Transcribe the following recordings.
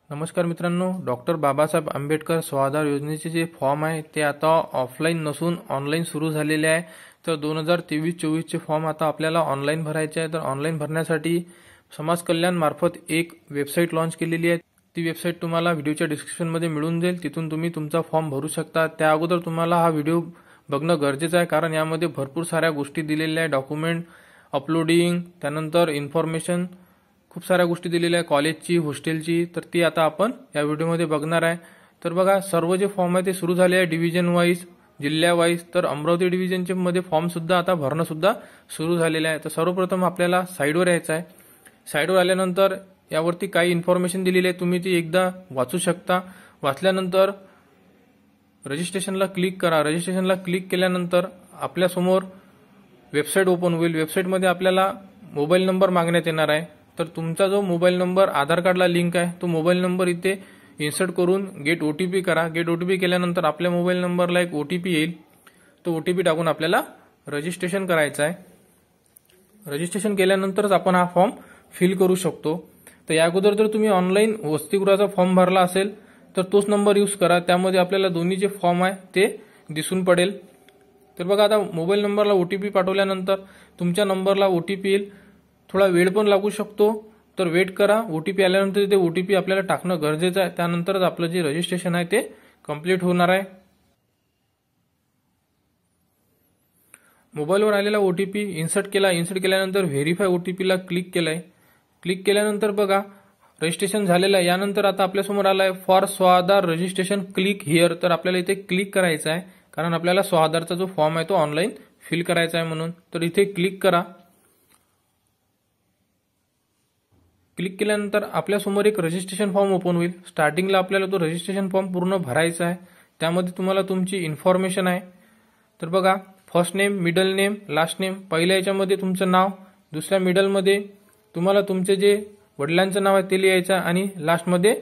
नमस्कार मित्रांनो, डॉक्टर बाबासाहेब आंबेडकर स्वाधार योजनेचे जे फॉर्म आहे ते आता ऑफलाईन नसून ऑनलाईन सुरू झालेले आहे। तर 2023-24 चे फॉर्म आता आपल्याला ऑनलाईन भरायचे आहे। तर ऑनलाईन भरण्यासाठी समाज कल्याण मार्फत एक वेबसाईट लॉन्च केलेली आहे। ती वेबसाईट तुम्हाला व्हिडिओच्या डिस्क्रिप्शनमध्ये मिळून जाईल, तिथून तुम्ही तुमचा फॉर्म भरू शकता। त्या अगोदर तुम्हाला हा व्हिडिओ बघणं गरजेचं आहे, कारण यामध्ये भरपूर साऱ्या गोष्टी दिलेल्या आहे। डॉक्युमेंट अपलोडिंग, त्यानंतर इन्फॉर्मेशन, खूप साऱ्या गोष्टी दिलेल्या आहे, कॉलेजची, हॉस्टेलची। तर ती आता आपण या व्हिडिओमध्ये बघणार आहे। तर बघा, सर्व जे फॉर्म आहे ते सुरू झाले आहे डिव्हिजन वाईज, जिल्ह्या वाईज। तर अमरावती डिव्हिजनचे मध्ये फॉर्म सुद्धा आता भरणं सुद्धा सुरू झालेले आहे। तर सर्वप्रथम आपल्याला साईडवर यायचं आहे। साईडवर आल्यानंतर यावरती काही इन्फॉर्मेशन दिलेली आहे, तुम्ही ती एकदा वाचू शकता। वाचल्यानंतर रजिस्ट्रेशनला क्लिक करा। रजिस्ट्रेशनला क्लिक केल्यानंतर आपल्यासमोर वेबसाईट ओपन होईल। वेबसाईटमध्ये आपल्याला मोबाईल नंबर मागण्यात येणार आहे। तर तुमचा जो मोबाईल नंबर आधार कार्डला लिंक आहे तो मोबाईल नंबर इथे इन्सर्ट करून गेट ओटीपी करा। गेट ओटीपी केल्यानंतर आपल्या मोबाईल नंबरला एक ओटीपी येईल, तो ओटीपी टाकून आपल्याला रजिस्ट्रेशन करायचं आहे। रजिस्ट्रेशन केल्यानंतरच आपण हा फॉर्म फिल करू शकतो। तर या अगोदर जर तुम्ही ऑनलाईन वसतिगृहाचा फॉर्म भरला असेल तर तोच नंबर यूज करा, त्यामध्ये आपल्याला दोन्ही जे फॉर्म आहे ते दिसून पडेल। तर बघा, आता मोबाईल नंबरला ओटीपी पाठवल्यानंतर तुमच्या नंबरला ओटीपी येईल, थोडा वेळ पण लागू शकतो। तर वेट करा। ओटीपी आल्यानंतर ते ओटीपी आपल्याला टाकणं गरजेचं आहे, त्यानंतरच आपलं जे रजिस्ट्रेशन आहे ते कंप्लीट होणार आहे। मोबाईलवर आलेला ओटीपी इन्सर्ट केला। इन्सर्ट केल्यानंतर व्हेरीफाय ओटीपीला क्लिक केलाय। क्लिक केल्यानंतर बघा, रजिस्ट्रेशन झालेलं आहे। यानंतर आता आपल्यासमोर आलाय for Swadhar registration, click here. तर आपल्याला इथे क्लिक करायचं आहे, कारण आपल्याला स्वाधारचा जो फॉर्म आहे तो ऑनलाईन फिल करायचा आहे म्हणून। तर इथे क्लिक करा। क्लिक केल्यानंतर आपल्यासमोर एक रजिस्ट्रेशन फॉर्म ओपन होईल। स्टार्टिंगला आपल्याला तो रजिस्ट्रेशन फॉर्म पूर्ण भरायचा आहे। त्यामध्ये तुम्हाला तुमची इन्फॉर्मेशन आहे। तर बघा, first name, middle name, last name. पहिल्या याच्यामध्ये तुमचं नाव, दुसऱ्या मिडलमध्ये तुम्हाला तुमचे जे वडिलांचं नाव आहे ते लिहायचं आहे आणि लास्टमध्ये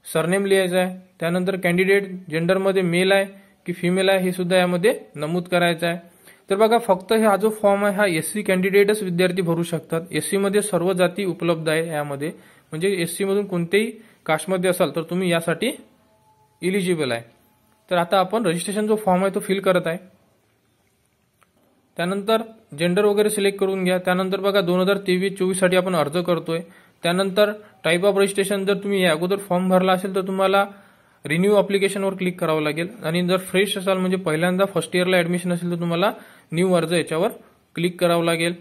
सरनेम लिहायचं आहे। त्यानंतर कॅन्डिडेट जेंडरमध्ये मेल आहे की फिमेल आहे हे सुद्धा यामध्ये नमूद करायचं आहे। तर बघा, फक्त हा जो फॉर्म आहे हा एससी कॅन्डिडेटच विद्यार्थी भरू शकतात। एससी मध्ये सर्व जाती उपलब्ध आहे यामध्ये, म्हणजे एससी मधून कोणतेही कास्टमध्ये असाल तर तुम्ही यासाठी इलिजिबल आहे। तर आता आपण रजिस्ट्रेशन जो फॉर्म आहे तो फिल करत आहे। त्यानंतर जेंडर वगैरे सिलेक्ट करून घ्या। त्यानंतर बघा, 2023-24 साठी आपण अर्ज करतोय। त्यानंतर टाईप ऑफ रजिस्ट्रेशन, जर तुम्ही या अगोदर फॉर्म भरला असेल तर तुम्हाला रिन्यू अप्लिकेशनवर क्लिक करावं लागेल, आणि जर फ्रेश असाल म्हणजे पहिल्यांदा फर्स्ट इयरला ऍडमिशन असेल तर तुम्हाला न्यू अर्ज याच्यावर क्लिक करावं लागेल।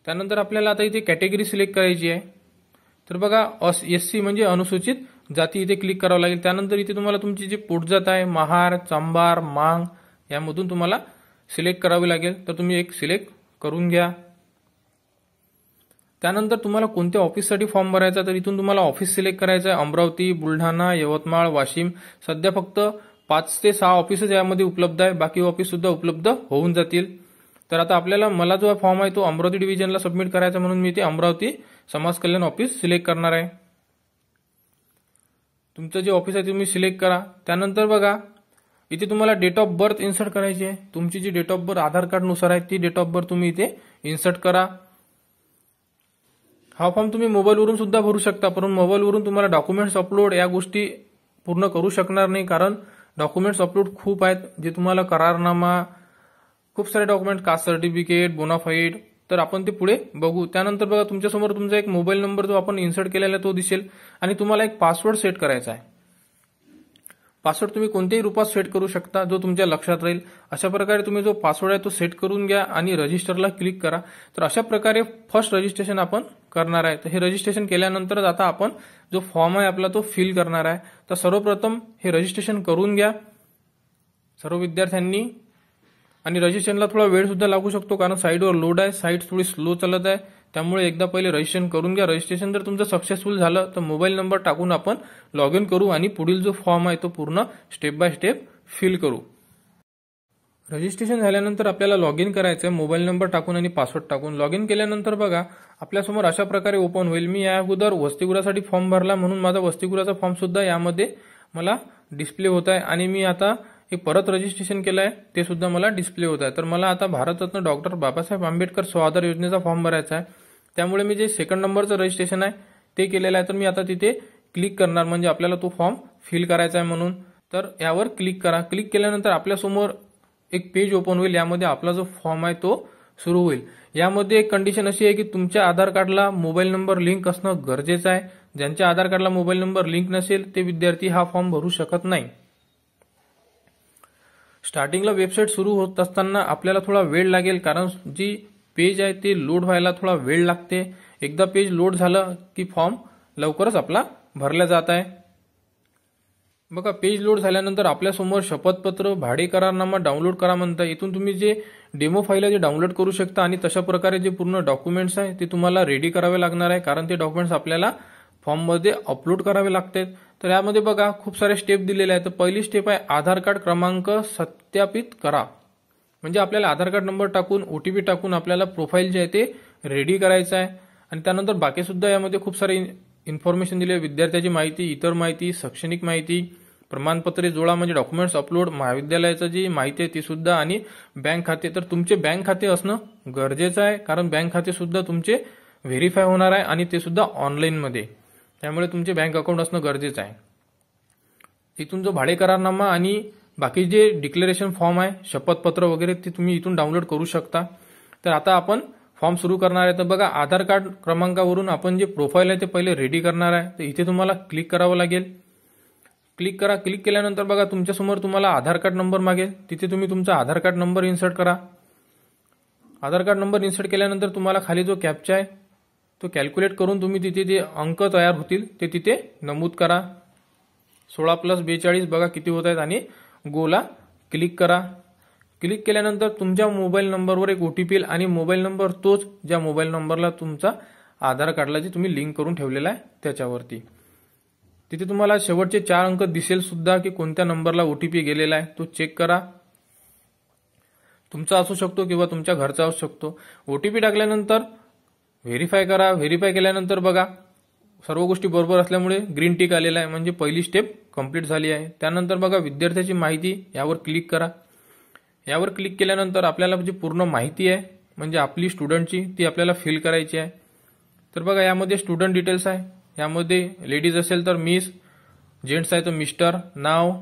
त्यानंतर आपल्याला आता इथे कॅटेगरी सिलेक्ट करायची आहे। तर बघा, एससी म्हणजे अनुसूचित जाती, इथे क्लिक करावं लागेल। त्यानंतर इथे तुम्हाला तुमची जी पोटजात आहे, महार, चांभार, मांग, यामधून तुम्हाला सिलेक्ट करावी लागेल। तर तुम्ही एक सिलेक्ट करून घ्या। त्यानंतर तुम्हाला कोणत्या ऑफिससाठी फॉर्म भरायचा, तर इथून तुम्हाला ऑफिस सिलेक्ट करायचं आहे। अमरावती, बुलढाणा, यवतमाळ, वाशिम। सध्या फक्त 5 ते 6 ऑफिसेस यामध्ये उपलब्ध आहे, बाकी ऑफिस सुद्धा उपलब्ध होऊन जातील। तर आता मला जो फॉर्म आहे तो अमरावती डिव्हिजनला सबमिट करायचा, म्हणून मी इथे अमरावती समाज कल्याण ऑफिस सिलेक्ट करणार आहे। तुमचं जे ऑफिस आहे तुम्ही सिलेक्ट करा। त्यानंतर बघा, इथे तुम्हाला डेट ऑफ बर्थ इन्सर्ट करायची आहे। तुमची जी date of birth Aadhaar card नुसार आहे ती डेट ऑफ बर्थ तुम्ही इथे इन्सर्ट करा। हा फॉर्म तुम्ही मोबाईलवरून सुद्धा भरू शकता, पण मोबाईलवरून तुम्हाला डॉक्युमेंट्स अपलोड या गोष्टी पूर्ण करू शकणार नाही, कारण डॉक्युमेंट्स अपलोड खूप आहेत, जे तुम्हाला करारनामा, खूप सारे डॉक्युमेंट, कास्ट सर्टिफिकेट, बोनाफाईड, तर आपण ते पुढे बघू। त्यानंतर बघा, तुमच्यासमोर तुमचा एक मोबाईल नंबर जो आपण इन्सर्ट केलेला तो दिसेल, आणि तुम्हाला एक पासवर्ड सेट करायचा आहे। पासवर्ड तुम्ही कोणत्याही रूपात सेट करू शकता, जो तुमच्या लक्षात राहील। अशा प्रकारे तुम्ही जो पासवर्ड आहे तो सेट करून घ्या आणि रजिस्टरला क्लिक करा। तर अशा प्रकारे फर्स्ट रजिस्ट्रेशन आपण करणार आहे। तर हे रजिस्ट्रेशन केल्यानंतरच आता आपण जो फॉर्म आहे आपला तो फिल करणार आहे। तर सर्वप्रथम हे रजिस्ट्रेशन करून घ्या सर्व विद्यार्थ्यांनी, आणि रजिस्ट्रेशनला थोडा वेळ सुद्धा लागू शकतो, कारण साईडवर लोड आहे, साईट थोडी स्लो चालत आहे, त्यामुळे एकदा पहिले रजिस्ट्रेशन करून घ्या। रजिस्ट्रेशन जर तुमचं सक्सेसफुल झालं तर मोबाईल नंबर टाकून आपण लॉग इन करू आणि पुढील जो फॉर्म आहे तो पूर्ण स्टेप बाय स्टेप फिल करू। रजिस्ट्रेशन झाल्यानंतर आपल्याला लॉग इन करायचं आहे, मोबाईल नंबर टाकून आणि पासवर्ड टाकून। लॉग इन केल्यानंतर बघा, आपल्यासमोर अशा प्रकारे ओपन होईल। मी या अगोदर वसतिगृहासाठी फॉर्म भरला, म्हणून माझा वसतिगृहाचा फॉर्म सुद्धा यामध्ये मला डिस्प्ले होत आहे, आणि मी आता हे परत रजिस्ट्रेशन केलं आहे ते सुद्धा मला डिस्प्ले होत आहे। तर मला आता भारतरत्न डॉक्टर बाबासाहेब आंबेडकर स्वाधार योजनेचा फॉर्म भरायचा आहे। त्यामुळे मी जे सेकंड नंबरचं रजिस्ट्रेशन आहे ते केलेलं आहे, तर मी आता तिथे क्लिक करणार, म्हणजे आपल्याला तो फॉर्म फिल करायचा आहे म्हणून. तर यावर क्लिक करा. क्लिक केल्यानंतर आपल्यासमोर एक पेज ओपन होईल. यामध्ये आपला जो फॉर्म आहे तो सुरू होईल. यामध्ये एक कंडिशन अशी आहे की तुमच्या आधार कार्डला मोबाईल नंबर लिंक असणं गरजेचं आहे. ज्यांच्या आधार कार्डला मोबाईल नंबर लिंक नसेल ते विद्यार्थी हा फॉर्म भरू शकत नाही. स्टार्टिंगला वेबसाईट सुरू होत असताना आपल्याला थोडा वेळ लागेल, कारण जी पेज आहे ते लोड व्हायला थोडा वेळ लागते. एकदा पेज लोड झालं की फॉर्म लवकरच आपला भरला जात आहे. बघा, पेज लोड झाल्यानंतर आपल्यासमोर शपथपत्र, भाडे करारनामा डाउनलोड करा म्हणता. इथून तुम्ही जे डेमो फाईल आहे ते डाउनलोड करू शकता आणि तशा प्रकारे जे पूर्ण डॉक्युमेंट्स आहे ते तुम्हाला रेडी करावे लागणार आहे, कारण ते डॉक्युमेंट्स आपल्याला फॉर्ममध्ये अपलोड करावे लागतात. तर यामध्ये बघा खूप सारे स्टेप दिलेले आहेत. तर पहिली स्टेप आहे आधार कार्ड क्रमांक सत्यापित करा. म्हणजे आपल्याला आधार कार्ड नंबर टाकून ओटीपी टाकून आपल्याला प्रोफाईल जे आहे ते रेडी करायचं आहे. आणि त्यानंतर बाकी सुद्धा यामध्ये खूप सारे इन्फॉर्मेशन दिले, विद्यार्थ्याची माहिती, इतर माहिती, शैक्षणिक माहिती, प्रमाणपत्रे जोडा म्हणजे डॉक्युमेंट्स अपलोड, महाविद्यालयाचं जी माहिती आहे ती सुद्धा, आणि बँक खाते. तर तुमचे बँक खाते असणं गरजेचं आहे, कारण बँक खाते सुद्धा तुमचे व्हेरीफाय होणार आहे आणि ते सुद्धा ऑनलाईनमध्ये. त्यामुळे तुमचे बँक अकाउंट असणं गरजेचं आहे. इथून जो भाडे करारनामा आणि बाकी जे डिक्लेरेशन फॉर्म आहे, शपथपत्र वगैरे, ते तुम्ही इथून डाउनलोड करू शकता. तर आता आपण फॉर्म सुरू करणार आहे. तर बघा, आधार कार्ड क्रमांकावरून आपण जे प्रोफाईल आहे ते पहिले रेडी करणार आहे. तर इथे तुम्हाला क्लिक करावं लागेल. क्लिक करा. क्लिक केल्यानंतर बघा तुमच्यासमोर तुम्हाला आधार कार्ड नंबर मागेल. तिथे तुम्ही तुमचा आधार कार्ड नंबर इन्सर्ट करा. आधार कार्ड नंबर इन्सर्ट केल्यानंतर तुम्हाला खाली जो कॅप्चा आहे तो कॅल्क्युलेट करून तुम्ही तिथे जे अंक तयार होतील ते तिथे नमूद करा. 16 + 42 बघा किती होत आहेत, आणि गोला क्लिक करा. क्लिक केल्यानंतर तुमच्या मोबाईल नंबरवर एक ओटीपी येईल, आणि मोबाईल नंबर तोच ज्या मोबाईल नंबरला तुमचा आधार कार्डला जे तुम्ही लिंक करून ठेवलेला आहे त्याच्यावरती. तिथे तुम्हाला शेवटचे 4 अंक दिसेल सुद्धा की कोणत्या नंबरला ओटीपी गेलेला आहे, तो चेक करा. तुमचा असू शकतो किंवा तुमच्या घरचा असू शकतो. ओटीपी टाकल्यानंतर व्हेरीफाय करा. व्हेरीफाय केल्यानंतर बघा सर्व गोष्टी बरोबर असल्यामुळे ग्रीन टिक आलेला आहे, म्हणजे पहिली स्टेप कंप्लीट झाली आहे. त्यानंतर बघा विद्यार्थ्याची माहिती, यावर क्लिक करा. यावर क्लिक केल्यानंतर आपल्याला जी पूर्ण माहिती आहे म्हणजे आपली स्टुडंटची ती आपल्याला फिल करायची आहे. तर बघा यामध्ये स्टुडंट डिटेल्स आहे. यामध्ये लेडीज असेल तर मिस, जेंट्स आहे तर मिस्टर, नाव,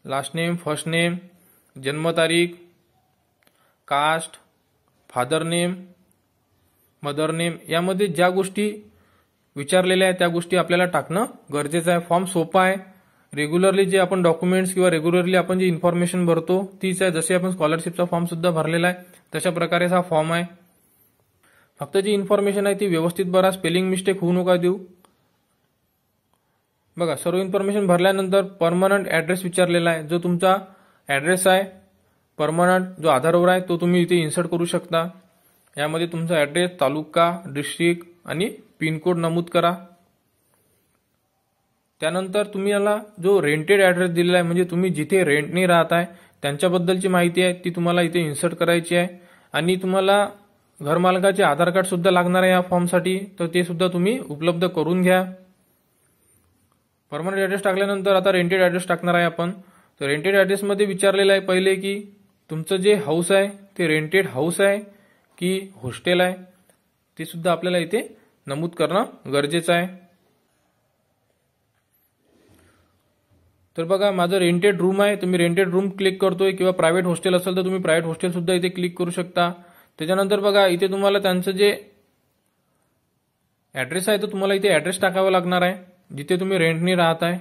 लास्ट नेम, फर्स्ट नेम, जन्मतारीख, caste, father name, mother name, यामध्ये ज्या गोष्टी विचारलेल्या आहेत त्या गोष्टी आपल्याला टाकणं गरजेचं आहे. फॉर्म सोपा आहे. रेग्युलरली जे आपण डॉक्युमेंट्स किंवा रेग्युलरली आपण जी इन्फॉर्मेशन भरतो तीच आहे. जसे आपण स्कॉलरशिपचा फॉर्म सुद्धा भरलेला आहे तशा प्रकारे हा फॉर्म आहे. फक्त जी इन्फॉर्मेशन आहे ती व्यवस्थित भरा, स्पेलिंग मिस्टेक होऊ नका देऊ. बघा सर्व इन्फॉर्मेशन भरल्यानंतर परमनंट ऍड्रेस विचारलेला आहे. जो तुमचा ऍड्रेस आहे परमनंट जो आधारवर आहे तो तुम्ही इथे इन्सर्ट करू शकता. यामध्ये तुमचा ऍड्रेस, तालुका, डिस्ट्रिक्ट आणि पिनकोड नमूद करा. त्यानंतर तुम्ही याला जो रेंटेड ऍड्रेस दिलेला आहे म्हणजे तुम्ही जिथे रेंटने राहत आहे त्यांच्याबद्दलची माहिती आहे ती तुम्हाला इथे इन्सर्ट करायची आहे. आणि तुम्हाला घरमालकाचे आधार कार्ड सुद्धा लागणार आहे या फॉर्मसाठी, तर ते सुद्धा तुम्ही उपलब्ध करून घ्या. परमनंट ऍड्रेस टाकल्यानंतर आता रेंटेड ऍड्रेस टाकणार आहे आपण. तर रेंटेड ऍड्रेसमध्ये विचारलेलं आहे पहिले की तुमचं जे हाऊस आहे ते रेंटेड हाऊस आहे की हॉस्टेल आहे, ते सुद्धा आपल्याला इथे नमूद करणं गरजेचं आहे. तर बघा माझं रेंटेड रूम आहे, तर मी रेंटेड रूम क्लिक करतोय, किंवा प्रायव्हेट हॉस्टेल असेल तर तुम्ही प्रायव्हेट हॉस्टेल सुद्धा इथे क्लिक करू शकता. त्याच्यानंतर बघा इथे तुम्हाला त्यांचं जे ऍड्रेस आहे तर तुम्हाला इथे ऍड्रेस टाकावा लागणार आहे जिथे तुम्ही रेंटने राहत आहे.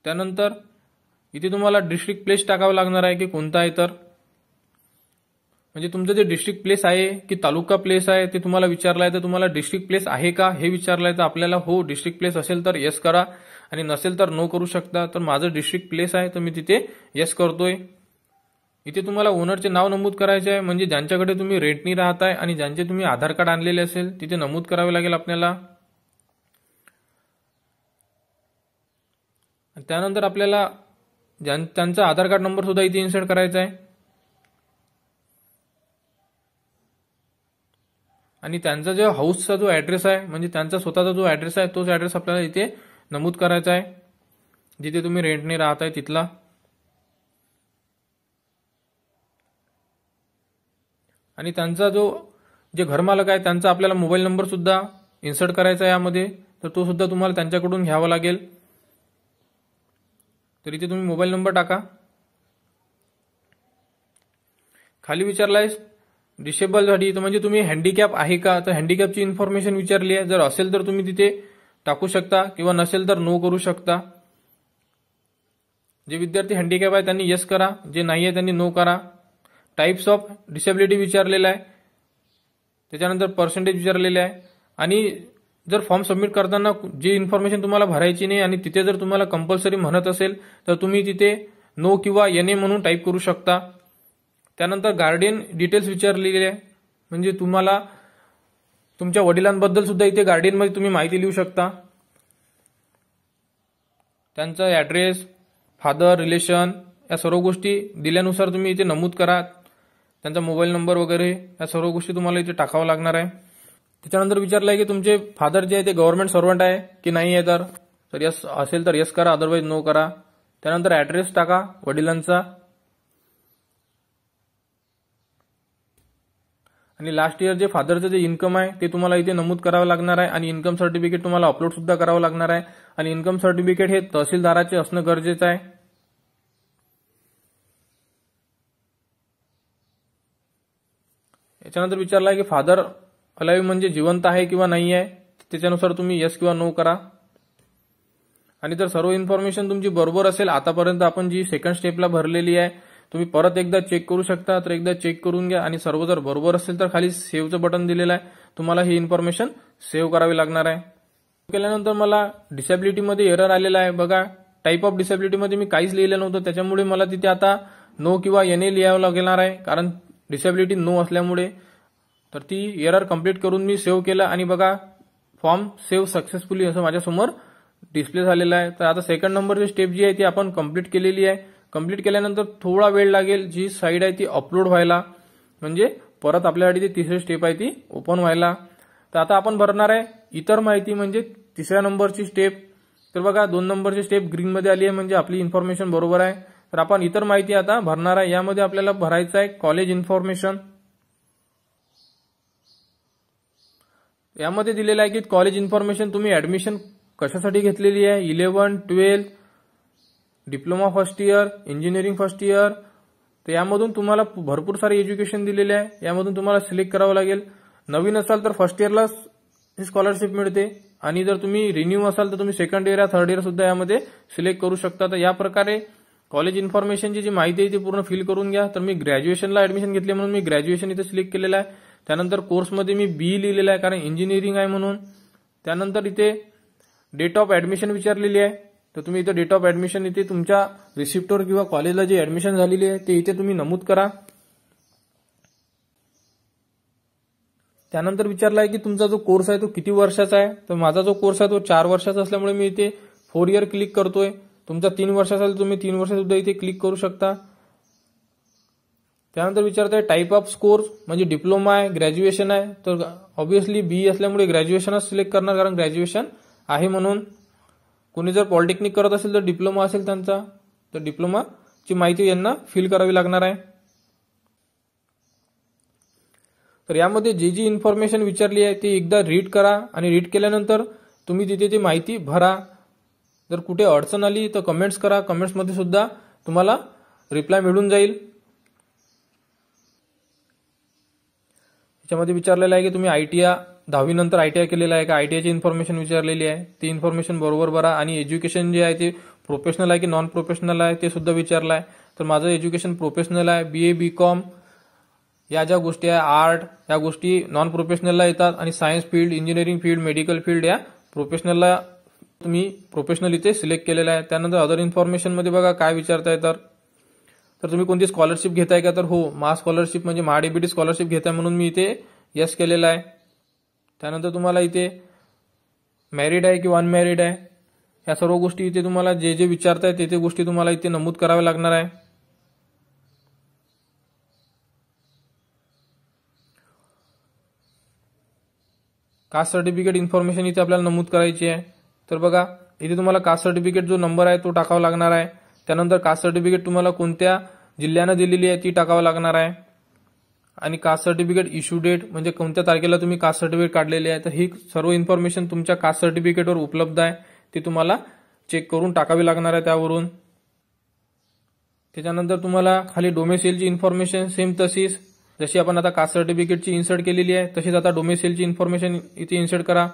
त्यानंतर इथे तुम्हाला डिस्ट्रिक्ट प्लेस टाकावं लागणार आहे की कोणता आहे, तर म्हणजे तुमचं जे डिस्ट्रिक्ट प्लेस आहे की तालुका प्लेस आहे ते तुम्हाला विचारलं आहे. तर तुम्हाला डिस्ट्रिक्ट प्लेस आहे का हे विचारलं आहे, तर आपल्याला हो डिस्ट्रिक्ट प्लेस असेल तर येस करा आणि नसेल तर नो करू शकता. तर माझं डिस्ट्रिक्ट प्लेस आहे तर मी तिथे येस करतोय. इथे तुम्हाला ओनरचे नाव नमूद करायचे आहे, म्हणजे ज्यांच्याकडे तुम्ही रेंटनी राहताय आणि ज्यांचे तुम्ही आधार कार्ड आणलेले असेल तिथे नमूद करावे लागेल आपल्याला. त्यानंतर आपल्याला त्यांचा आधार कार्ड नंबर सुद्धा इथे इन्सर्ट करायचा आहे. आणि त्यांचा जो हाऊसचा जो ऍड्रेस आहे म्हणजे त्यांचा स्वतःचा जो ऍड्रेस आहे तोच ऍड्रेस आपल्याला इथे नमूद करायचा आहे जिथे तुम्ही रेंटने राहत आहे तिथला. आणि त्यांचा जो जे घरमालक आहे त्यांचा आपल्याला मोबाईल नंबर सुद्धा इन्सर्ट करायचा आहे यामध्ये, तर तो सुद्धा तुम्हाला त्यांच्याकडून घ्यावा लागेल. तर इथे तुम्ही मोबाईल नंबर टाका. खाली विचारलाय डिसेबलसाठी, तर म्हणजे तुम्ही हँडिकॅप आहे का, तर हँडिकॅपची इन्फॉर्मेशन विचारली आहे. जर असेल तर तुम्ही तिथे टाकू शकता किंवा नसेल तर नो करू शकता. जे विद्यार्थी हँडिकॅप आहे त्यांनी येस करा, जे नाही आहे त्यांनी नो करा. टाइप्स ऑफ डिसेबिलिटी विचारलेला आहे, त्याच्यानंतर पर्सेंटेज विचारलेले आहे. आणि जर फॉर्म सबमिट करताना जी इन्फॉर्मेशन तुम्हाला भरायची नाही आणि तिथे जर तुम्हाला कंपल्सरी म्हणत असेल तर तुम्ही तिथे नो किंवा एनए म्हणून टाईप करू शकता. त्यानंतर गार्डियन डिटेल्स विचारलेले आहे, म्हणजे तुम्हाला तुमच्या वडिलांबद्दल सुद्धा इथे गार्डियनमध्ये तुम्ही माहिती लिहू शकता. त्यांचा ॲड्रेस, फादर, रिलेशन या सर्व गोष्टी दिल्यानुसार तुम्ही इथे नमूद करा. त्यांचा मोबाईल नंबर वगैरे या सर्व गोष्टी तुम्हाला इथे टाकावं लागणार आहे. त्याच्यानंतर विचारलं आहे की तुमचे फादर जे आहे ते गव्हर्नमेंट सर्वंट आहे की नाही आहे, तर यस असेल तर यस करा, अदरवाईज नो करा. त्यानंतर ॲड्रेस टाका वडिलांचा. आणि लास्ट इयर जे फादरचं जे इन्कम आहे ते तुम्हाला इथे नमूद करावं लागणार आहे. आणि इन्कम सर्टिफिकेट तुम्हाला अपलोड सुद्धा करावं लागणार आहे. आणि इन्कम सर्टिफिकेट हे तहसीलदाराचे असणं गरजेचं आहे. याच्यानंतर विचारलं आहे की फादर अलाइव्ह म्हणजे जिवंत आहे किंवा नाही आहे, त्याच्यानुसार तुम्ही यस किंवा नो करा. आणि जर सर्व इन्फॉर्मेशन तुमची बरोबर असेल, आतापर्यंत आपण जी सेकंड स्टेपला भरलेली आहे, तुम्ही परत एकदा चेक करू शकता. तर एकदा चेक करून घ्या आणि सर्व जर बरोबर असेल तर खाली सेव्हचं बटन दिलेलं आहे, तुम्हाला ही इन्फॉर्मेशन सेव्ह करावी लागणार आहे. केल्यानंतर मला डिसेबिलिटीमध्ये एरर आलेला आहे. बघा, टाईप ऑफ डिसेबिलिटीमध्ये मी काहीच लिहिलं नव्हतं, त्याच्यामुळे मला तिथे आता नो किंवा एनए लिहावं लागणार आहे, कारण डिसेबिलिटी नो असल्यामुळे. तर ती एरर कंप्लीट करून मी सेव्ह केलं आणि बघा फॉर्म सेव्ह सक्सेसफुली असं माझ्यासमोर डिस्प्ले झालेला आहे. तर आता सेकंड नंबरची स्टेप जी आहे ती आपण कंप्लीट केलेली आहे. कंप्लीट केल्यानंतर थोडा वेळ लागेल, जी साईड आहे ती अपलोड व्हायला, म्हणजे परत आपल्यासाठी ती तिसरी स्टेप आहे ती ओपन व्हायला. तर आता आपण भरणार आहे इतर माहिती, म्हणजे तिसऱ्या नंबरची स्टेप. तर बघा 2 नंबरची स्टेप ग्रीनमध्ये आली आहे, म्हणजे आपली इन्फॉर्मेशन बरोबर आहे. तर आपण इतर माहिती आता भरणार आहे. यामध्ये आपल्याला भरायचं आहे कॉलेज इन्फॉर्मेशन. यामध्ये दिलेलं आहे की कॉलेज इन्फॉर्मेशन तुम्ही ऍडमिशन कशासाठी घेतलेली आहे, 11, 12, diploma first year, engineering first year. तर यामधून तुम्हाला भरपूर सारे एज्युकेशन दिलेले आहे, यामधून तुम्हाला सिलेक्ट करावं लागेल. नवीन असाल तर फर्स्ट इयरला ही स्कॉलरशिप मिळते, आणि जर तुम्ही रिन्यू असाल तर तुम्ही सेकंड इयर या थर्ड इयर सुद्धा यामध्ये सिलेक्ट करू शकता. तर या प्रकारे कॉलेज इन्फॉर्मेशनची जी माहिती आहे ती पूर्ण फिल करून घ्या. तर मी ग्रॅज्युएशनला ऍडमिशन घेतले म्हणून मी ग्रॅज्युएशन इथे सिलेक्ट केलेलं आहे. त्यानंतर कोर्समध्ये मी बी लिहिलेलं आहे, कारण इंजिनिअरिंग आहे म्हणून. त्यानंतर इथे डेट ऑफ ऍडमिशन विचारलेली आहे, तर तुम्ही इथे डेट ऑफ ऍडमिशन इथे तुमच्या रिसिप्टवर किंवा कॉलेजला जी ऍडमिशन झालेली आहे ते इथे तुम्ही नमूद करा. त्यानंतर विचारलं आहे की तुमचा जो कोर्स आहे तो किती वर्षाचा आहे. तर माझा जो कोर्स आहे तो 4 वर्षाचा असल्यामुळे मी इथे 4 इयर क्लिक करतोय. तुमचा 3 वर्षाचा असेल तुम्ही 3 वर्ष सुद्धा इथे क्लिक करू शकता. त्यानंतर विचारत आहे टाईप ऑफ कोर्स, म्हणजे डिप्लोमा आहे, ग्रॅज्युएशन आहे. तर ऑब्व्हियसली बी असल्यामुळे ग्रॅज्युएशनच सिलेक्ट करणार, कारण ग्रॅज्युएशन आहे म्हणून. कोणी जर पॉलिटेक्निक करत असेल तर डिप्लोमा असेल त्यांचा, तर डिप्लोमाची माहिती यांना फिल करावी लागणार आहे. तर यामध्ये जी इन्फॉर्मेशन विचारली आहे ती एकदा रीड करा, आणि रीड केल्यानंतर तुम्ही तिथे ती माहिती भरा. जर कुठे अडचण आली तर कमेंट्स करा, कमेंट्समध्ये सुद्धा तुम्हाला रिप्लाय मिळून जाईल. याच्यामध्ये विचारलेलं आहे की तुम्ही आयटीआय 10वी नंतर आयटीआय केलेला आहे का, आयटीआयची इन्फॉर्मेशन विचारलेली आहे, ती इन्फॉर्मेशन बरोबर भरा. आणि एज्युकेशन जे आहे ते प्रोफेशनल आहे की नॉन प्रोफेशनल आहे ते सुद्धा विचारलं आहे. तर माझं एज्युकेशन प्रोफेशनल आहे, बीए, बीकॉम या ज्या गोष्टी आहे, आर्ट या गोष्टी नॉन प्रोफेशनलला येतात. आणि science field, engineering field, medical field या प्रोफेशनलला तुम्ही प्रोफेशनल इथे सिलेक्ट केलेलं आहे. त्यानंतर अदर इन्फॉर्मेशनमध्ये बघा काय विचारताय, तर तुम्ही कोणती स्कॉलरशिप घेताय का, तर हो महा स्कॉलरशिप म्हणजे महाडीबीटी स्कॉलरशिप घेताय म्हणून मी इथे यस केलेलं आहे. त्यानंतर तुम्हाला इथे मॅरिड आहे किंवा अनमॅरिड आहे या सर्व गोष्टी इथे तुम्हाला जे विचारताय ते गोष्टी तुम्हाला इथे नमूद कराव्या लागणार आहे. कास्ट सर्टिफिकेट इन्फॉर्मेशन इथे आपल्याला नमूद करायची आहे. तर बघा इथे तुम्हाला कास्ट सर्टिफिकेट जो नंबर आहे तो टाकावा लागणार आहे. त्यानंतर कास्ट सर्टिफिकेट तुम्हाला कोणत्या जिल्ह्यानं दिलेली आहे ती टाकावं लागणार आहे. आणि कास्ट सर्टिफिकेट इश्यू डेट म्हणजे कोणत्या तारखेला तुम्ही कास्ट सर्टिफिकेट काढलेले आहे, तर ही सर्व इन्फॉर्मेशन तुमच्या कास्ट सर्टिफिकेटवर उपलब्ध आहे. ती तुम्हाला चेक करून टाकावी लागणार आहे त्यावरून. त्याच्यानंतर तुम्हाला खाली डोमेसिलची इन्फॉर्मेशन सेम तशीच जशी आपण आता कास्ट सर्टिफिकेटची इन्सर्ट केलेली आहे तशीच आता डोमेसिलची इन्फॉर्मेशन इथे इन्सर्ट करा.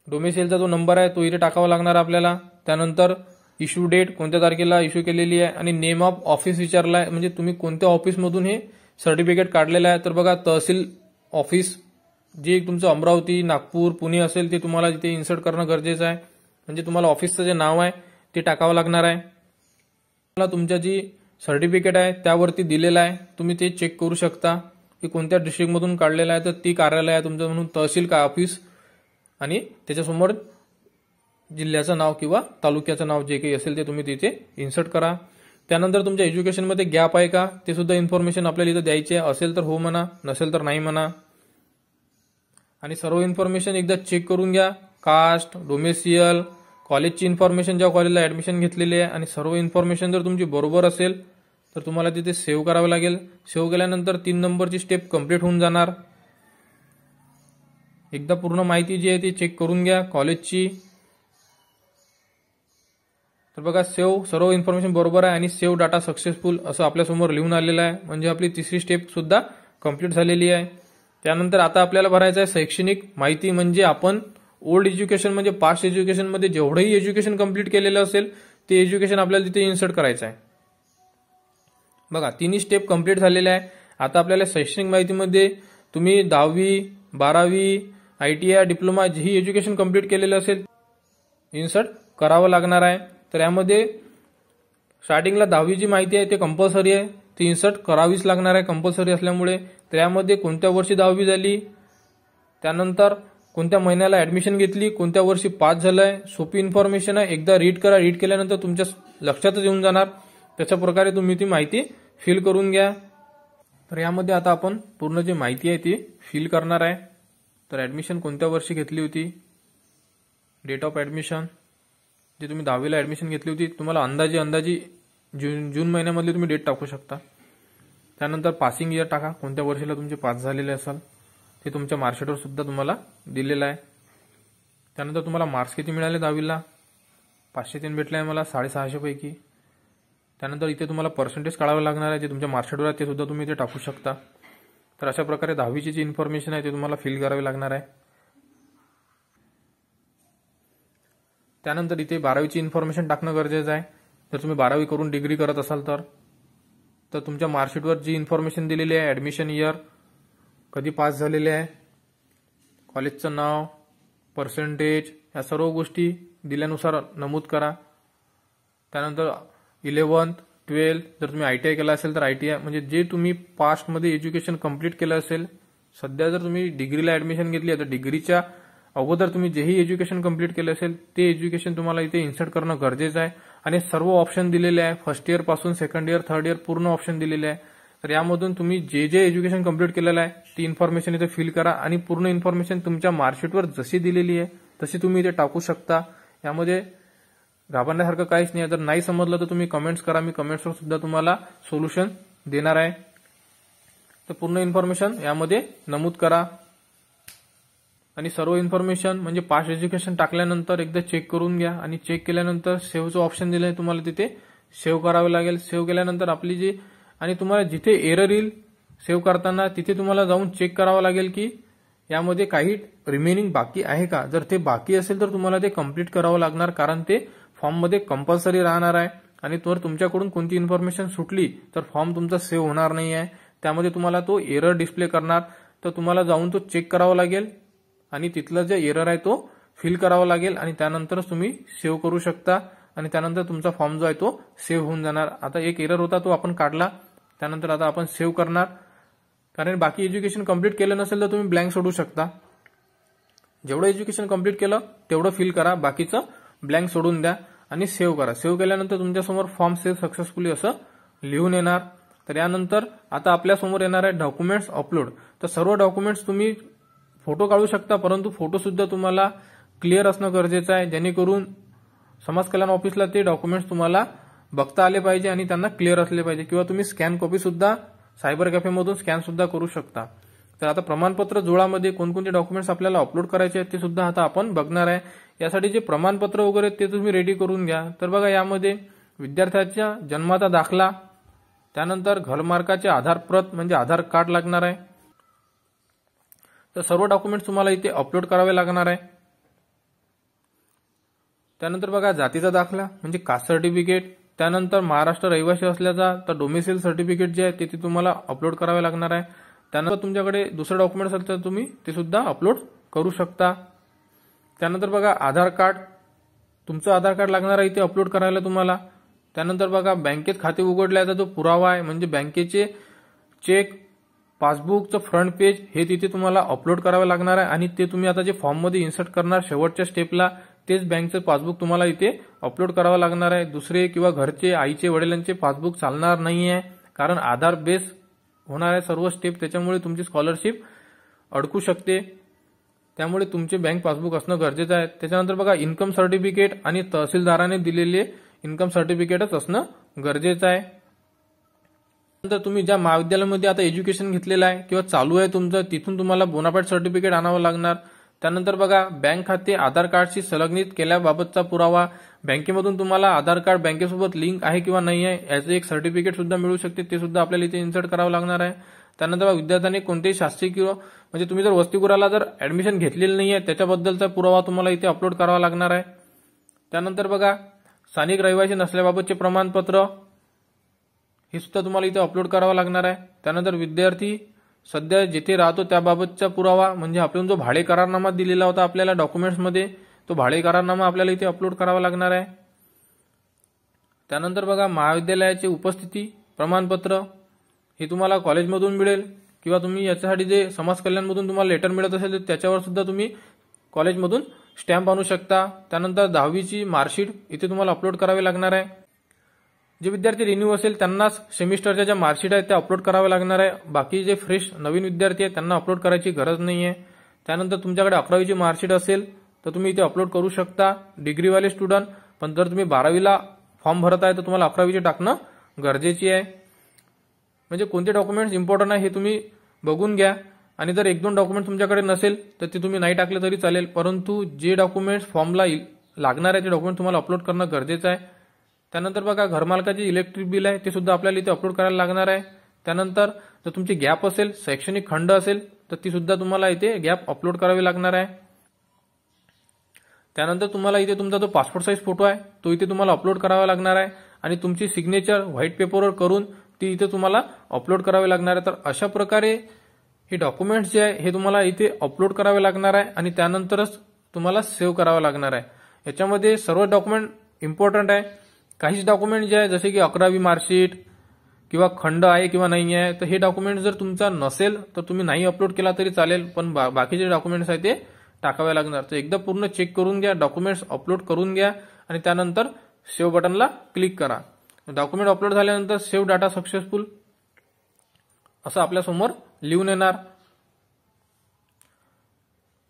डोमेसिलचा जो नंबर आहे तो इथे टाकावा लागणार आपल्याला. त्यानंतर इश्यू डेट कोणत्या तारखेला इश्यू केलेली आहे आणि नेम ऑफ ऑफिस विचारला आहे, म्हणजे तुम्ही कोणत्या ऑफिसमधून हे सर्टिफिकेट काढलेलं आहे. तर बघा तहसील ऑफिस जे तुमचं अमरावती, नागपूर, पुणे असेल ते तुम्हाला तिथे इन्सर्ट करणं गरजेचं आहे. म्हणजे तुम्हाला ऑफिसचं जे नाव आहे ते टाकावं लागणार आहे. तुम्हाला तुमच्या जी सर्टिफिकेट आहे त्यावरती दिलेलं आहे, तुम्ही ते चेक करू शकता की कोणत्या डिस्ट्रिक्टमधून काढलेलं आहे. तर ती कार्यालय आहे तुमचं म्हणून तहसील का ऑफिस आणि त्याच्यासमोर जिल्ह्याचं नाव किंवा तालुक्याचं नाव जे काही असेल ते तुम्ही तिथे इन्सर्ट करा. त्यानंतर तुमच्या एज्युकेशनमध्ये गॅप आहे का ते सुद्धा इन्फॉर्मेशन आपल्याला इथं द्यायची आहे. असेल तर हो म्हणा, नसेल तर नाही म्हणा. आणि सर्व इन्फॉर्मेशन एकदा चेक करून घ्या. कास्ट, डोमेसियल, कॉलेजची इन्फॉर्मेशन ज्या कॉलेजला ऍडमिशन घेतलेली आहे आणि सर्व इन्फॉर्मेशन जर तुमची बरोबर असेल तर तुम्हाला तिथे सेव्ह करावं लागेल. सेव्ह केल्यानंतर 3 नंबरची स्टेप कंप्लीट होऊन जाणार. एकदा पूर्ण माहिती जी आहे ती चेक करून घ्या कॉलेजची. तर बघा सेव्ह सर्व इन्फॉर्मेशन बरोबर आहे आणि सेव्ह डाटा सक्सेसफुल असं आपल्यासमोर लिहून आलेलं आहे. म्हणजे आपली तिसरी स्टेप सुद्धा कंप्लीट झालेली आहे. त्यानंतर आता आपल्याला भरायचं आहे शैक्षणिक माहिती. म्हणजे आपण ओल्ड एज्युकेशन म्हणजे पास्ट एज्युकेशनमध्ये जेवढंही एज्युकेशन कंप्लीट केलेलं असेल ते एज्युकेशन आपल्याला तिथे इन्सर्ट करायचं आहे. बघा तिन्ही स्टेप कंप्लीट झालेल्या आहे. आता आपल्याला शैक्षणिक माहितीमध्ये तुम्ही 10वी, 12वी, ITI, डिप्लोमा जेही एज्युकेशन कंप्लीट केलेलं असेल इन्सर्ट करावं लागणार आहे. तर यामध्ये स्टार्टिंगला 10वी जी माहिती आहे ते कंपल्सरी आहे, ती इन्सर्ट करावीच लागणार आहे कंपल्सरी असल्यामुळे. तर यामध्ये कोणत्या वर्षी 10वी झाली, त्यानंतर कोणत्या महिन्याला ऍडमिशन घेतली, कोणत्या वर्षी पास झालंय, सोपी इन्फॉर्मेशन आहे. एकदा रीड करा, रीड केल्यानंतर तुमच्या लक्षातच येऊन जाणार. त्याच्या प्रकारे तुम्ही ती माहिती फिल करून घ्या. तर यामध्ये आता आपण पूर्ण जी माहिती आहे ती फिल करणार आहे. तर ऍडमिशन कोणत्या वर्षी घेतली होती, डेट ऑफ ऍडमिशन जे तुम्ही 10वीला ऍडमिशन घेतली होती तुम्हाला अंदाजी जून महिन्यामधली तुम्ही डेट टाकू शकता. त्यानंतर पासिंग इयर टाका, कोणत्या वर्षीला तुमचे पास झालेले असाल ते तुमच्या मार्कशीटवर सुद्धा तुम्हाला दिलेलं आहे. त्यानंतर तुम्हाला मार्क्स किती मिळाले 10वीला, 503 भेटले आहे मला 650 पैकी. त्यानंतर इथे तुम्हाला पर्सेंटेज काढावं लागणार आहे, जे तुमच्या मार्कशीटवर आहे ते सुद्धा तुम्ही इथे टाकू शकता. तर अशा प्रकारे 10वीची जी इन्फॉर्मेशन आहे ते तुम्हाला फिल करावी लागणार आहे. त्यानंतर इथे 12वीची इन्फॉर्मेशन टाकणं गरजेचं आहे. जर तुम्ही 12वी करून डिग्री करत असाल तर तुमच्या मार्कशीटवर जी इन्फॉर्मेशन दिलेली आहे, ऍडमिशन इयर, कधी पास झालेले आहे, कॉलेजचं नाव, पर्सेंटेज, या सर्व गोष्टी दिल्यानुसार नमूद करा. त्यानंतर 11th, 12th जर तुम्ही ITI केला असेल तर ITI म्हणजे जे तुम्ही पास्टमध्ये एज्युकेशन कंप्लीट केलं असेल. सध्या जर तुम्ही डिग्रीला ऍडमिशन घेतली आहे तर डिग्रीच्या अगोदर तुम्ही जेही एज्युकेशन कंप्लीट केलं असेल ते एज्युकेशन तुम्हाला इथे इन्सर्ट करणं गरजेचं आहे. आणि सर्व ऑप्शन दिलेले आहे, फर्स्ट इयर पासून सेकंड इयर, थर्ड इयर पूर्ण ऑप्शन दिलेले आहे. तर यामधून तुम्ही जे एज्युकेशन कंप्लीट केलेलं आहे ती इन्फॉर्मेशन इथे फिल करा आणि पूर्ण इन्फॉर्मेशन तुमच्या मार्कशीटवर जशी दिलेली आहे तशी तुम्ही इथे टाकू शकता. यामध्ये घाबरण्यासारखं काहीच नाही. जर नाही समजलं तर तुम्ही कमेंट्स करा, मी कमेंट्सवर सुद्धा तुम्हाला सोल्युशन देणार आहे. तर पूर्ण इन्फॉर्मेशन यामध्ये नमूद करा आणि सर्व इन्फॉर्मेशन म्हणजे पास्ट एज्युकेशन टाकल्यानंतर एकदा चेक करून घ्या आणि चेक केल्यानंतर सेव्हचं ऑप्शन दिलं आहे तुम्हाला तिथे सेव्ह करावं लागेल. सेव्ह केल्यानंतर आपली जी आणि तुम्हाला जिथे एरर येईल सेव्ह करताना तिथे तुम्हाला जाऊन चेक करावं लागेल की यामध्ये काही रिमेनिंग बाकी आहे का. जर ते बाकी असेल तर तुम्हाला ते कंप्लीट करावं लागणार, कारण ते फॉर्ममध्ये कंपल्सरी राहणार आहे. आणि जर तुमच्याकडून कोणती इन्फॉर्मेशन सुटली तर फॉर्म तुमचा सेव्ह होणार नाही आहे. त्यामध्ये तुम्हाला तो एरर डिस्प्ले करणार. तर तुम्हाला जाऊन तो चेक करावा लागेल आणि तिथलं जे एरर आहे तो फिल करावा लागेल आणि त्यानंतरच तुम्ही सेव्ह करू शकता आणि त्यानंतर तुमचा फॉर्म जो आहे तो सेव्ह होऊन जाणार. आता एक एरर होता तो आपण काढला, त्यानंतर आता आपण सेव्ह करणार. कारण बाकी एज्युकेशन कंप्लीट केलं नसेल तर तुम्ही ब्लँक सोडू शकता. जेवढं एज्युकेशन कंप्लीट केलं तेवढं फिल करा, बाकीचं ब्लँक सोडून द्या आणि सेव्ह करा. सेव्ह केल्यानंतर तुमच्यासमोर फॉर्म सेव्ह सक्सेसफुली असं लिहून येणार. तर यानंतर आता आपल्यासमोर येणार आहे डॉक्युमेंट्स अपलोड. तर सर्व डॉक्युमेंट्स तुम्ही फोटो काढू शकता, परंतु फोटो सुद्धा तुम्हाला क्लिअर असणं गरजेचं आहे, जेणेकरून समाज कल्याण ऑफिसला ते डॉक्युमेंट्स तुम्हाला बघता आले पाहिजे आणि त्यांना क्लिअर असले पाहिजे. किंवा तुम्ही स्कॅन कॉपी सुद्धा सायबर कॅफेमधून स्कॅन सुद्धा करू शकता। तर आता प्रमाणपत्र जुळामध्ये कोणकोणते डॉक्युमेंट्स आपल्याला अपलोड करायचे आहेत ते सुद्धा आता आपण बघणार आहे। यासाठी जे प्रमाणपत्र वगैरे ते तुम्ही रेडी करून घ्या। तर बघा यामध्ये विद्यार्थ्याच्या जन्माचा दाखला, त्यानंतर घरमालकाचे आधार प्रत म्हणजे आधार कार्ड लागणार आहे। तर सर्व डॉक्युमेंट्स तुम्हाला इथे अपलोड करावे लागणार आहे। त्यानंतर बघा जातीचा दाखला म्हणजे कास्ट सर्टिफिकेट, त्यानंतर महाराष्ट्र रहिवासी असल्याचा तर डोमिसाइल सर्टिफिकेट जे आहे ते तुम्हाला अपलोड करावे लागणार आहे। त्यानंतर तुमच्याकडे दुसरे डॉक्युमेंट्स असेल तर तुम्ही ते सुद्धा अपलोड करू शकता। त्यानंतर बघा आधार कार्ड, तुमचं आधार कार्ड लागणार आहे इथे अपलोड करायला तुम्हाला। त्यानंतर बघा बँकेत खाते उघडल्याचा जो पुरावा आहे म्हणजे बँकेचे चेक, पासबुकचं फ्रंट पेज हे तिथे तुम्हाला अपलोड करावे लागणार आहे आणि ते तुम्ही आता जे फॉर्ममध्ये इन्सर्ट करणार शेवटच्या स्टेपला तेच बँकचं पासबुक तुम्हाला इथे अपलोड करावं लागणार आहे। दुसरे किंवा घरचे आईचे वडिलांचे पासबुक चालणार नाहीये, कारण आधार बेस होणार आहे सर्व स्टेप, त्याच्यामुळे तुमची स्कॉलरशिप अडकू शकते। त्यामुळे तुमचे बँक पासबुक असणं गरजेचं आहे। त्याच्यानंतर बघा इन्कम सर्टिफिकेट आणि तहसीलदाराने दिलेले इन्कम सर्टिफिकेटच असणं गरजेचं आहे। नंतर तुम्ही ज्या महाविद्यालयामध्ये आता एज्युकेशन घेतलेलं आहे किंवा चालू आहे तुमचं तिथून तुम्हाला बोनाफाईड सर्टिफिकेट आणावं लागणार। त्यानंतर बघा बँक खाते आधार कार्डशी संलग्नित केल्याबाबतचा पुरावा, बँकेमधून तुम्हाला आधार कार्ड बँकेसोबत लिंक आहे किंवा नाही आहे याचे एक सर्टिफिकेट सुद्धा मिळू शकते, ते सुद्धा आपल्याला इथे इन्सर्ट करावं लागणार आहे। त्यानंतर विद्यार्थ्यांनी कोणतेही शासकीय किंवा म्हणजे तुम्ही जर वसतिगृहाला जर ऍडमिशन घेतलेलं नाही आहे त्याच्याबद्दलचा पुरावा तुम्हाला इथे अपलोड करावा लागणार आहे। त्यानंतर बघा स्थानिक रहिवासी नसल्याबाबतचे प्रमाणपत्र हे सुद्धा तुम्हाला इथे अपलोड करावं लागणार आहे। त्यानंतर विद्यार्थी सध्या जिथे राहतो त्याबाबतचा पुरावा म्हणजे आपण जो भाडे करारनामा दिलेला होता आपल्याला डॉक्युमेंट्समध्ये तो भाडे करारनामा आपल्याला इथे अपलोड करावा लागणार आहे। त्यानंतर बघा महाविद्यालयाचे उपस्थिती प्रमाणपत्र हे तुम्हाला कॉलेजमधून मिळेल किंवा तुम्ही याच्यासाठी जे समाज कल्याणमधून तुम्हाला लेटर मिळत असेल तर त्याच्यावर सुद्धा तुम्ही कॉलेजमधून स्टॅम्प आणू शकता। त्यानंतर 10वीची मार्कशीट इथे तुम्हाला अपलोड करावी लागणार आहे। जे विद्यार्थी रिन्यू असेल त्यांनाच सेमिस्टरच्या ज्या मार्कशीट आहेत त्या अपलोड कराव्या लागणार आहे, बाकी जे फ्रेश नवीन विद्यार्थी आहेत त्यांना अपलोड करायची गरज नाही आहे। त्यानंतर तुमच्याकडे 11वीची मार्कशीट असेल तर तुम्ही इथे अपलोड करू शकता डिग्रीवाले स्टुडंट, पण जर तुम्ही 12वीला फॉर्म भरत आहे तर तुम्हाला 11वीचे टाकणं गरजेची आहे। म्हणजे कोणते डॉक्युमेंट्स इम्पॉर्टंट आहे हे तुम्ही बघून घ्या आणि जर 1-2 डॉक्युमेंट तुमच्याकडे नसेल तर ते तुम्ही नाही टाकले तरी चालेल, परंतु जे डॉक्युमेंट्स फॉर्मला लागणार आहे ते डॉक्युमेंट तुम्हाला अपलोड करणं गरजेचं आहे। त्यानंतर बघा घरमालकाचे इलेक्ट्रिक बिल आहे ते सुद्धा आपल्याला इथे अपलोड करायला लागणार आहे। त्यानंतर जर तुमची गॅप असेल, शैक्षणिक खंड असेल तर ती सुद्धा तुम्हाला इथे गॅप अपलोड करावी लागणार आहे। त्यानंतर तुम्हाला इथे तुमचा जो पासपोर्ट साईज फोटो आहे तो इथे तुम्हाला अपलोड करावा लागणार आहे आणि तुमची सिग्नेचर व्हाईट पेपरवर करून ती इथे तुम्हाला अपलोड करावी लागणार आहे। तर अशा प्रकारे हे डॉक्युमेंट्स जे आहे हे तुम्हाला इथे अपलोड करावे लागणार आहे आणि त्यानंतरच तुम्हाला सेव्ह करावं लागणार आहे। याच्यामध्ये सर्व डॉक्युमेंट इम्पॉर्टंट आहे। काहीच डॉक्युमेंट जे आहे जसे की 11वी मार्कशीट किंवा खंड आहे किंवा नाही आहे तर हे डॉक्युमेंट जर तुमचा नसेल तर तुम्ही नाही अपलोड केला तरी चालेल, पण बाकीचे डॉक्युमेंट्स आहे ते टाकावे लागणार। तर एकदा पूर्ण चेक करून घ्या, डॉक्युमेंट्स अपलोड करून घ्या आणि त्यानंतर सेव्ह बटनला क्लिक करा। डॉक्युमेंट अपलोड झाल्यानंतर सेव्ह डाटा सक्सेसफुल असं आपल्या समोर लिहून येणार।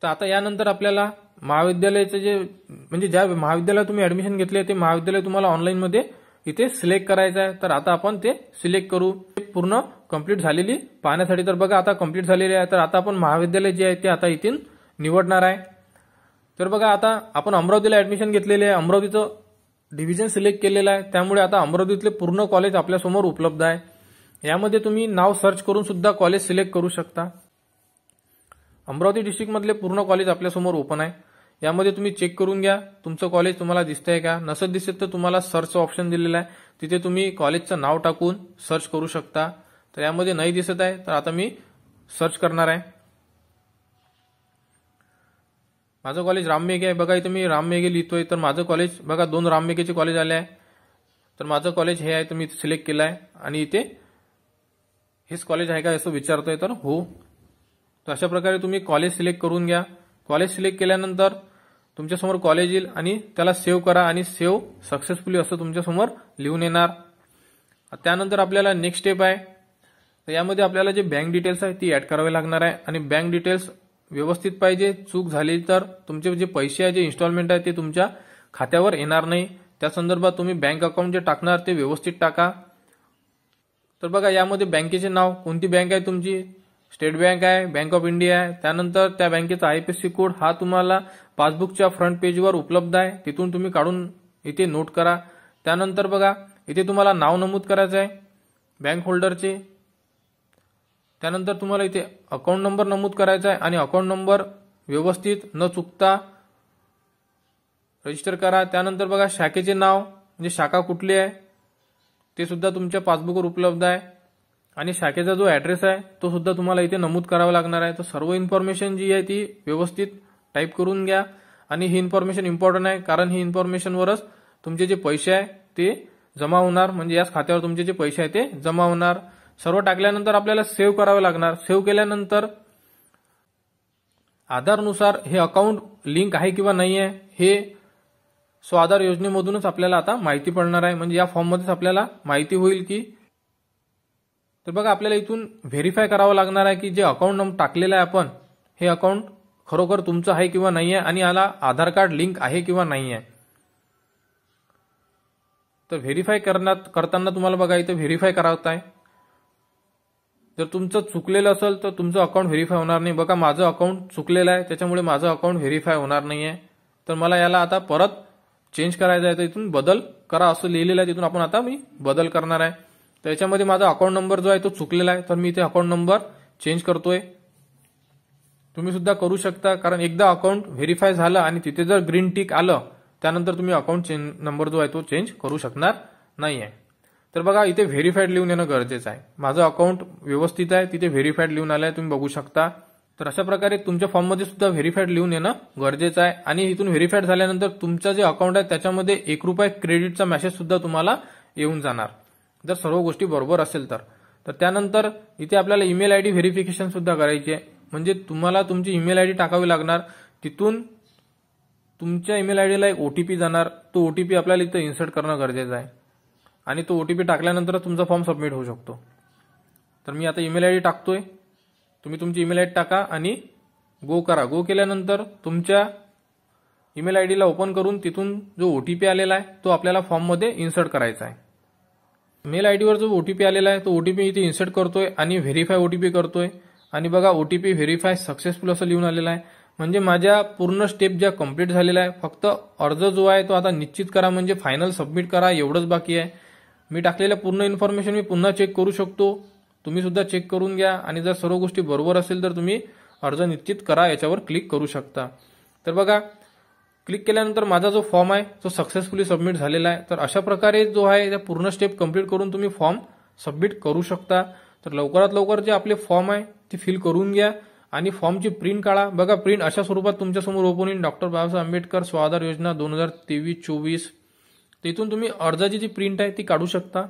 तर आता यानंतर आपल्याला महाविद्यालयाचे जे म्हणजे ज्या महाविद्यालयात तुम्ही ऍडमिशन घेतले ते महाविद्यालय तुम्हाला ऑनलाईन मध्ये इथे सिलेक्ट करायचं आहे। तर आता आपण ते सिलेक्ट करू, पूर्ण कंप्लीट झालेली पाहण्यासाठी। तर बघा आता कंप्लीट झालेली आहे, तर आता आपण महाविद्यालय जे आहे ते आता इथून निवडणार आहे। तर बघा आता आपण अमरावतीला ऍडमिशन घेतलेले आहे, अमरावतीचं डिव्हिजन सिलेक्ट केलेलं आहे, त्यामुळे आता अमरावतीतले पूर्ण कॉलेज आपल्यासमोर उपलब्ध आहे। यामध्ये तुम्ही नाव सर्च करून सुद्धा कॉलेज सिलेक्ट करू शकता। अमरावती डिस्ट्रिक्ट मधले पूर्ण कॉलेज आपल्यासमोर ओपन आहे। यामध्ये तुम्ही चेक करून घ्या तुमचं कॉलेज तुम्हाला दिसतंय का, नसत दिसत तर तुम्हाला सर्च ऑप्शन दिलेला आहे, तिथे तुम्ही कॉलेजचं नाव टाकून सर्च करू शकता। तर यामध्ये नाही दिसत आहे तर आता मी सर्च करणार आहे। माझं कॉलेज राममेघे आहे, बघा इथे मी राममेघे लिहितोय, तर माझं कॉलेज बघा 2 राममेघेचे कॉलेज आले आहे। तर माझं कॉलेज हे आहे, तर मी सिलेक्ट केलं आहे आणि इथे हेच कॉलेज आहे का असं विचारतोय, तर हो। तर अशा प्रकारे तुम्ही कॉलेज सिलेक्ट करून घ्या। कॉलेज सिलेक्ट केल्यानंतर तुमच्यासमोर कॉलेज येईल आणि त्याला सेव्ह करा आणि सेव्ह सक्सेसफुली असं तुमच्यासमोर लिहून येणार। त्यानंतर आपल्याला नेक्स्ट स्टेप आहे, तर यामध्ये आपल्याला जे बँक डिटेल्स आहे ती ऍड करावी लागणार आहे आणि बँक डिटेल्स व्यवस्थित पाहिजे, चूक झाली तर तुमचे जे पैसे आहे जे इन्स्टॉलमेंट आहे ते तुमच्या खात्यावर येणार नाही। त्या संदर्भात तुम्ही बँक अकाउंट जे टाकणार ते व्यवस्थित टाका। तर बघा यामध्ये बँकेचे नाव, कोणती बँक आहे तुमची, स्टेट बँक आहे, बँक ऑफ इंडिया आहे, त्यानंतर त्या बँकेचा आयएफएससी कोड हा तुम्हाला पासबुकच्या फ्रंट पेजवर उपलब्ध आहे, तिथून तुम्ही काढून इथे नोट करा. त्यानंतर बघा इथे तुम्हाला नाव नमूद करायचं आहे बँक होल्डरचे. त्यानंतर तुम्हाला इथे अकाउंट नंबर नमूद करायचा आहे आणि अकाउंट नंबर व्यवस्थित न चुकता रजिस्टर करा. त्यानंतर बघा शाखेचे नाव, म्हणजे शाखा कुठली आहे ते सुद्धा तुमच्या पासबुकवर उपलब्ध आहे आणि शाखेचा जो ऍड्रेस आहे तो सुद्धा तुम्हाला इथे नमूद करावा लागणार आहे. तर सर्व इन्फॉर्मेशन जी आहे ती व्यवस्थित टाईप करून घ्या आणि ही इन्फॉर्मेशन इम्पॉर्टंट आहे, कारण ही इन्फॉर्मेशनवरच तुमचे जे पैसे आहे ते जमा होणार, म्हणजे याच खात्यावर तुमचे जे पैसे आहे ते जमा होणार. सर्व टाकल्यानंतर आपल्याला सेव्ह करावे लागणार. सेव्ह केल्यानंतर आधारनुसार हे अकाउंट लिंक आहे किंवा नाही आहे हे स्वाधार योजनेमधूनच आपल्याला आता माहिती पडणार आहे, म्हणजे या फॉर्ममध्येच आपल्याला माहिती होईल की. तर बघा आपल्याला इथून व्हेरीफाय करावं लागणार आहे की जे अकाउंट नंबर टाकलेलं आहे आपण, हे अकाउंट खरोखर तुमचं आहे किंवा नाही आहे आणि याला आधार कार्ड लिंक आहे किंवा नाही आहे. तर व्हेरीफाय करताना तुम्हाला बघा इथे व्हेरीफाय करावं आहे. जर तुमचं चुकलेलं असेल तर तुमचं अकाउंट व्हेरीफाय होणार नाही. बघा माझं अकाउंट चुकलेलं आहे, त्याच्यामुळे माझं अकाउंट व्हेरीफाय होणार नाही आहे. तर मला याला आता परत चेंज करायचं आहे, तर इथून बदल करा असं लिहिलेलं आहे, तिथून आपण आता मी बदल करणार आहे. तर याच्यामध्ये माझा अकाउंट नंबर जो आहे तो चुकलेला आहे, तर मी इथे अकाउंट नंबर चेंज करतोय. तुम्ही सुद्धा करू शकता, कारण एकदा अकाउंट व्हेरीफाय झालं आणि तिथे जर ग्रीन टिक आलं त्यानंतर तुम्ही अकाउंट नंबर जो आहे तो चेंज करू शकणार नाही आहे. तर बघा इथे व्हेरीफाईड लिहून येणं गरजेचं आहे. माझं अकाउंट व्यवस्थित आहे, तिथे व्हेरीफाईड लिहून आलं आहे, तुम्ही बघू शकता. तर अशा प्रकारे तुमच्या फॉर्ममध्ये सुद्धा व्हेरीफाईड लिहून येणं गरजेचं आहे. आणि इथून व्हेरीफाईड झाल्यानंतर तुमचं जे अकाउंट आहे त्याच्यामध्ये ₹1 क्रेडिटचा मेसेज सुद्धा तुम्हाला येऊन जाणार, जर सर्व गोष्टी बरोबर असेल तर. तर त्यानंतर इथे आपल्याला ईमेल आयडी व्हेरिफिकेशन सुद्धा करायची आहे, म्हणजे तुम्हाला तुमची ईमेल आयडी टाकावी लागणार. तिथून तुमच्या ईमेल आयडीला एक ओटीपी जाणार, तो ओटीपी आपल्याला इथे इन्सर्ट करणं गरजेचं आहे आणि तो ओटीपी टाकल्यानंतर तुमचा फॉर्म सबमिट होऊ शकतो. तर मी आता ईमेल आयडी टाकतोय, तुम्ही तुमची ईमेल आयडी टाका आणि गो करा. गो केल्यानंतर तुमच्या ईमेल आयडीला ओपन करून तिथून जो ओटीपी आलेला आहे तो आपल्याला फॉर्ममध्ये इन्सर्ट करायचा आहे. मेल आयडीवर जो ओटीपी आलेला आहे तो ओटीपी इथे इन्सर्ट करतोय आणि व्हेरीफाय ओटीपी करतोय. आणि बघा ओटीपी व्हेरीफाय सक्सेसफुल असं लिहून आलेलं आहे, म्हणजे माझ्या पूर्ण स्टेप ज्या कंप्लीट झालेल्या आहे. फक्त अर्ज जो आहे तो आता निश्चित करा, म्हणजे फायनल सबमिट करा, एवढंच बाकी आहे. मी टाकलेल्या पूर्ण इन्फॉर्मेशन मी पुन्हा चेक करू शकतो, तुम्ही सुद्धा चेक करून घ्या आणि जर सर्व गोष्टी बरोबर असेल तर तुम्ही अर्ज निश्चित करा याच्यावर क्लिक करू शकता. तर बघा क्लिक केल्यानंतर माझा जो फॉर्म आहे तो सक्सेसफुली सबमिट झालेला आहे. तर अशा प्रकारे जो आहे त्या पूर्ण स्टेप कंप्लीट करून तुम्ही फॉर्म सबमिट करू शकता. तर लवकरात लवकर जे आपले फॉर्म आहे ते फिल करून घ्या आणि फॉर्मची प्रिंट काढा. बघा प्रिंट अशा स्वरूपात तुमच्यासमोर ओपन येईल, डॉक्टर बाबासाहेब आंबेडकर स्वाधार योजना 2023-24. तिथून तुम्ही अर्जाची जी प्रिंट आहे ती काढू शकता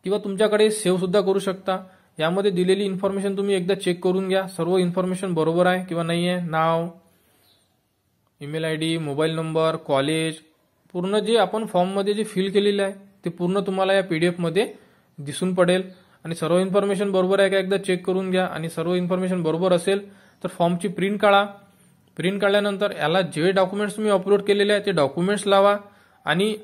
किंवा तुमच्याकडे सेव्ह सुद्धा करू शकता. यामध्ये दिलेली इन्फॉर्मेशन तुम्ही एकदा चेक करून घ्या, सर्व इन्फॉर्मेशन बरोबर आहे किंवा नाही आहे. नाव, email ID, mobile number, college, पूर्ण जे आपण फॉर्ममध्ये जे फिल केलेलं आहे ते पूर्ण तुम्हाला या पीडीएफ मध्ये दिसून पडेल. आणि सर्व इन्फॉर्मेशन बरोबर आहे का एकदा चेक करून घ्या आणि सर्व इन्फॉर्मेशन बरोबर असेल तर फॉर्मची प्रिंट काढा. प्रिंट काढल्यानंतर याला जे डॉक्युमेंट्स तुम्ही अपलोड केलेले आहे ते डॉक्युमेंट्स लावा आणि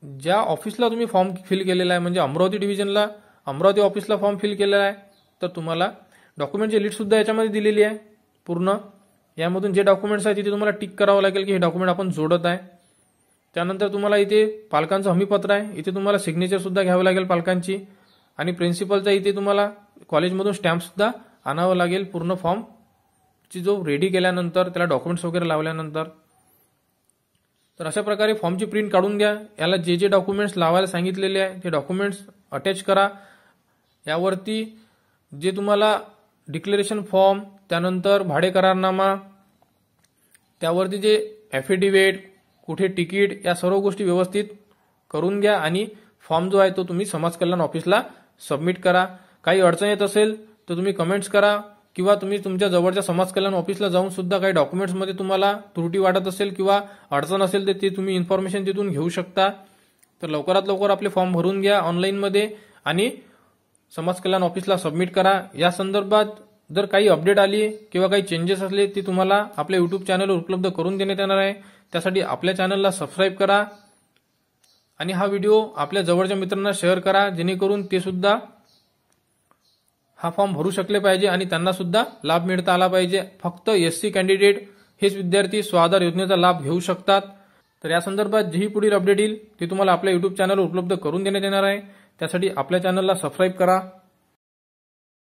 ज्या ऑफिसला तुम्ही फॉर्म फिल केलेला आहे, म्हणजे अमरावती डिव्हिजनला अमरावती ऑफिसला फॉर्म फिल केलेला आहे, तर तुम्हाला डॉक्युमेंटची लिस्ट सुद्धा याच्यामध्ये दिलेली आहे पूर्ण. यामधून जे डॉक्युमेंट्स आहेत तिथे तुम्हाला टिक करावं लागेल की हे डॉक्युमेंट आपण जोडत आहे. त्यानंतर तुम्हाला इथे पालकांचं हमीपत्र आहे, इथे तुम्हाला सिग्नेचर सुद्धा घ्यावं लागेल पालकांची आणि प्रिन्सिपलचा इथे तुम्हाला कॉलेजमधून स्टॅम्प सुद्धा आणावं लागेल पूर्ण फॉर्मची जो रेडी केल्यानंतर त्याला डॉक्युमेंट्स वगैरे लावल्यानंतर. तर अशा प्रकारे फॉर्मची प्रिंट काढून घ्या. याला जे जे डॉक्युमेंट्स लावायला सांगितलेले आहे ते डॉक्युमेंट्स अटॅच करा. यावरती जे तुम्हाला डिक्लेरेशन फॉर्म, त्यानंतर भाडे करारनामा, त्यावरती जे ॲफिडेव्हिट, कुठे तिकीट, या सर्व गोष्टी व्यवस्थित करून घ्या आणि फॉर्म जो आहे तो तुम्ही समाज कल्याण ऑफिसला सबमिट करा. काही अडचण येत असेल तर तुम्ही कमेंट्स करा किंवा तुम्ही तुमच्या जवळच्या समाज कल्याण ऑफिसला जाऊन सुद्धा काही डॉक्युमेंट्समध्ये तुम्हाला त्रुटी वाटत असेल किंवा अडचण असेल तर ते तुम्ही इन्फॉर्मेशन तिथून घेऊ शकता. तर लवकरात लवकर आपले फॉर्म भरून घ्या ऑनलाईनमध्ये आणि समाज कल्याण ऑफिसला सबमिट करा. या संदर्भात जर काही अपडेट आली किंवा काही चेंजेस असले ते तुम्हाला आपल्या युट्यूब चॅनलवर उपलब्ध करून देण्यात येणार आहे. त्यासाठी आपल्या चॅनलला सबस्क्राईब करा आणि हा व्हिडिओ आपल्या जवळच्या मित्रांना शेअर करा, जेणेकरून ते सुद्धा हा फॉर्म भरू शकले पाहिजे आणि त्यांना सुद्धा लाभ मिळता आला पाहिजे. फक्त SC कॅन्डिडेट हेच विद्यार्थी स्वाधार योजनेचा लाभ घेऊ शकतात. तर या संदर्भात जी पुढील अपडेट येईल ते तुम्हाला आपल्या YouTube चॅनलवर उपलब्ध करून देण्यात येणार आहे. त्यासाठी आपल्या चॅनलला सबस्क्राईब करा.